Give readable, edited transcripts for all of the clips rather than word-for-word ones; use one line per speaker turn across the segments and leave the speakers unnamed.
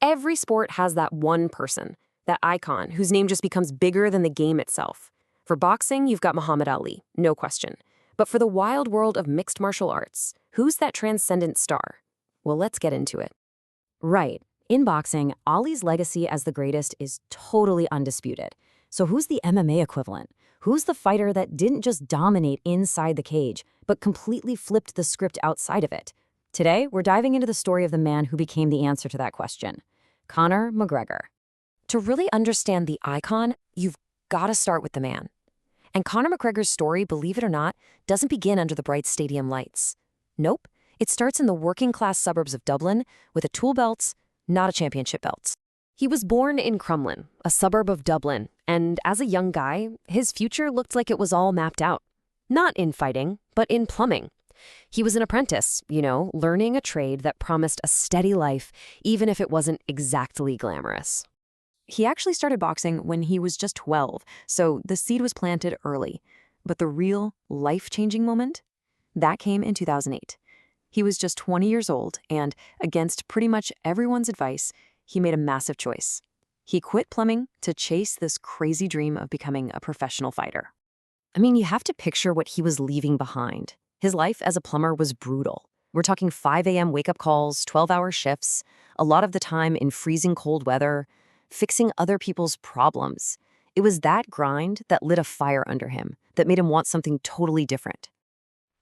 Every sport has that one person, that icon, whose name just becomes bigger than the game itself. For boxing, you've got Muhammad Ali, no question. But for the wild world of mixed martial arts, who's that transcendent star? Well, let's get into it.
Right. In boxing, Ali's legacy as the greatest is totally undisputed. So who's the MMA equivalent? Who's the fighter that didn't just dominate inside the cage, but completely flipped the script outside of it? Today, we're diving into the story of the man who became the answer to that question, Conor McGregor.
To really understand the icon, you've got to start with the man. And Conor McGregor's story, believe it or not, doesn't begin under the bright stadium lights. Nope, it starts in the working-class suburbs of Dublin with a tool belt, not a championship belt. He was born in Crumlin, a suburb of Dublin, and as a young guy, his future looked like it was all mapped out. Not in fighting, but in plumbing. He was an apprentice, learning a trade that promised a steady life, even if it wasn't exactly glamorous. He actually started boxing when he was just 12, so the seed was planted early. But the real, life-changing moment? That came in 2008. He was just 20 years old, and against pretty much everyone's advice, he made a massive choice. He quit plumbing to chase this crazy dream of becoming a professional fighter. You have to picture what he was leaving behind. His life as a plumber was brutal. We're talking 5 a.m. wake-up calls, 12-hour shifts, a lot of the time in freezing cold weather, fixing other people's problems. It was that grind that lit a fire under him, that made him want something totally different.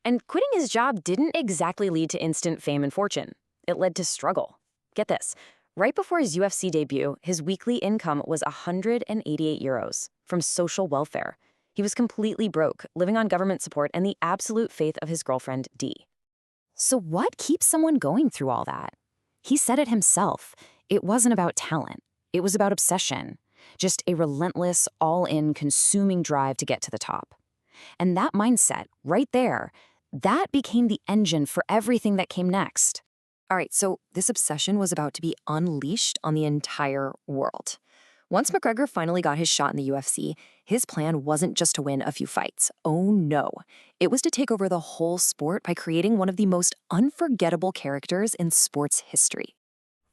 And quitting his job didn't exactly lead to instant fame and fortune. It led to struggle. Get this. Right before his UFC debut, his weekly income was €188 from social welfare. He was completely broke, living on government support and the absolute faith of his girlfriend, Dee. So what keeps someone going through all that? He said it himself. It wasn't about talent. It was about obsession. Just a relentless, all-in, consuming drive to get to the top. And that mindset, right there, that became the engine for everything that came next. All right, so this obsession was about to be unleashed on the entire world. Once McGregor finally got his shot in the UFC, his plan wasn't just to win a few fights. Oh no. It was to take over the whole sport by creating one of the most unforgettable characters in sports history.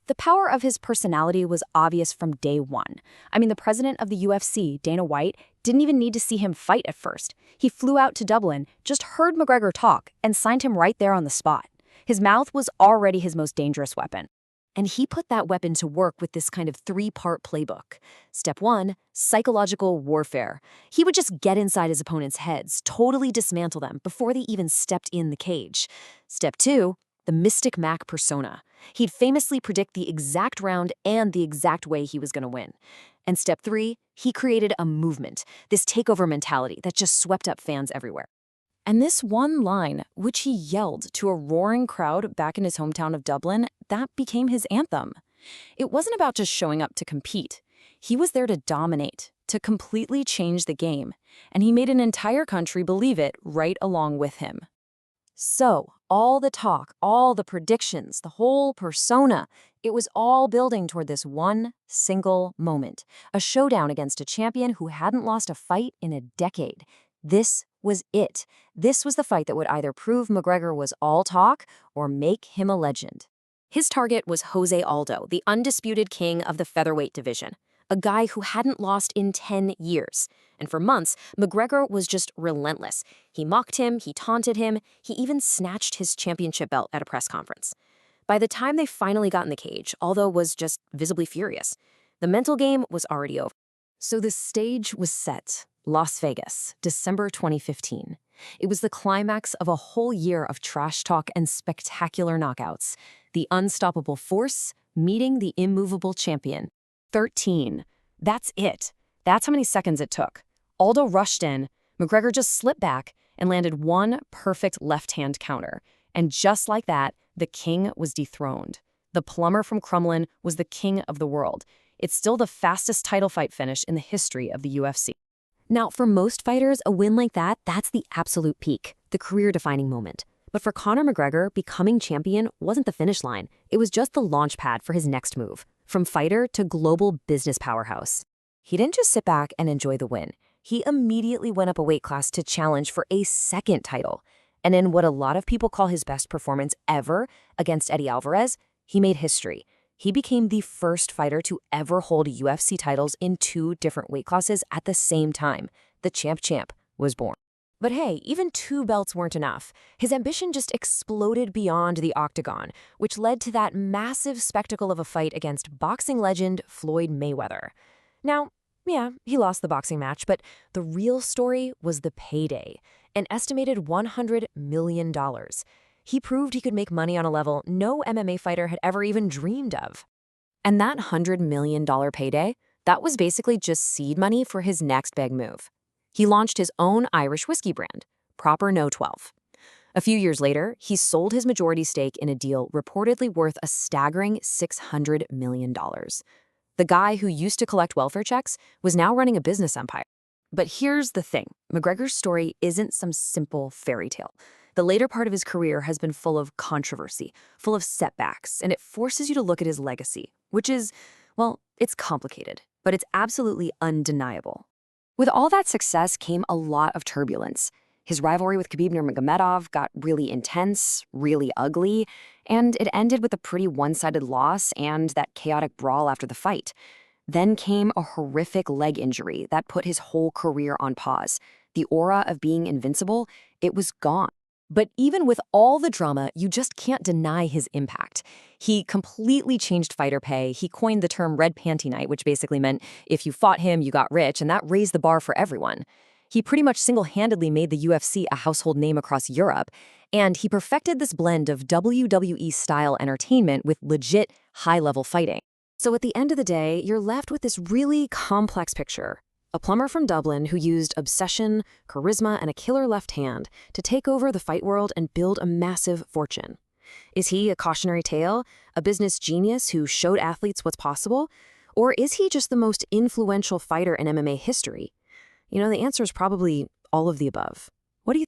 The power of his personality was obvious from day one. The president of the UFC, Dana White, didn't even need to see him fight at first. He flew out to Dublin, just heard McGregor talk, and signed him right there on the spot. His mouth was already his most dangerous weapon. And he put that weapon to work with this kind of 3-part playbook. Step 1, psychological warfare. He would just get inside his opponent's heads, totally dismantle them before they even stepped in the cage. Step 2, the Mystic Mac persona. He'd famously predict the exact round and the exact way he was going to win. And step 3, he created a movement, this takeover mentality that just swept up fans everywhere. And this one line, which he yelled to a roaring crowd back in his hometown of Dublin, that became his anthem. It wasn't about just showing up to compete. He was there to dominate, to completely change the game. And he made an entire country believe it right along with him. So, all the talk, all the predictions, the whole persona, it was all building toward this one single moment. A showdown against a champion who hadn't lost a fight in a decade. This was it. This was the fight that would either prove McGregor was all talk or make him a legend. His target was Jose Aldo, the undisputed king of the featherweight division, a guy who hadn't lost in 10 years. And for months, McGregor was just relentless. He mocked him, he taunted him, he even snatched his championship belt at a press conference. By the time they finally got in the cage, Aldo was just visibly furious. The mental game was already over. So the stage was set. Las Vegas, December 2015. It was the climax of a whole year of trash talk and spectacular knockouts. The unstoppable force meeting the immovable champion. 13. That's it. That's how many seconds it took. Aldo rushed in, McGregor just slipped back and landed one perfect left-hand counter. And just like that, the king was dethroned. The plumber from Crumlin was the king of the world. It's still the fastest title fight finish in the history of the UFC. Now, for most fighters, a win like that, that's the absolute peak, the career-defining moment. But for Conor McGregor, becoming champion wasn't the finish line. It was just the launch pad for his next move, from fighter to global business powerhouse. He didn't just sit back and enjoy the win. He immediately went up a weight class to challenge for a second title. And in what a lot of people call his best performance ever against Eddie Alvarez, he made history. He became the first fighter to ever hold UFC titles in 2 different weight classes at the same time. The champ was born. But hey, even 2 belts weren't enough. His ambition just exploded beyond the octagon, which led to that massive spectacle of a fight against boxing legend Floyd Mayweather. Now, yeah, he lost the boxing match, but the real story was the payday, an estimated $100 million. He proved he could make money on a level no MMA fighter had ever even dreamed of. And that $100 million payday, that was basically just seed money for his next big move. He launched his own Irish whiskey brand, Proper No 12. A few years later, he sold his majority stake in a deal reportedly worth a staggering $600 million. The guy who used to collect welfare checks was now running a business empire. But here's the thing. McGregor's story isn't some simple fairy tale. The later part of his career has been full of controversy, full of setbacks, and it forces you to look at his legacy, which is, well, it's complicated, but it's absolutely undeniable. With all that success came a lot of turbulence. His rivalry with Khabib Nurmagomedov got really intense, really ugly, and it ended with a pretty one-sided loss and that chaotic brawl after the fight. Then came a horrific leg injury that put his whole career on pause. The aura of being invincible, it was gone. But even with all the drama, you just can't deny his impact. He completely changed fighter pay. He coined the term red panty night, which basically meant if you fought him, you got rich, and that raised the bar for everyone. He pretty much single-handedly made the UFC a household name across Europe, and he perfected this blend of WWE-style entertainment with legit high-level fighting. So at the end of the day, you're left with this really complex picture. A plumber from Dublin who used obsession, charisma, and a killer left hand to take over the fight world and build a massive fortune. Is he a cautionary tale, a business genius who showed athletes what's possible? Or is he just the most influential fighter in MMA history? You know, the answer is probably all of the above. What do you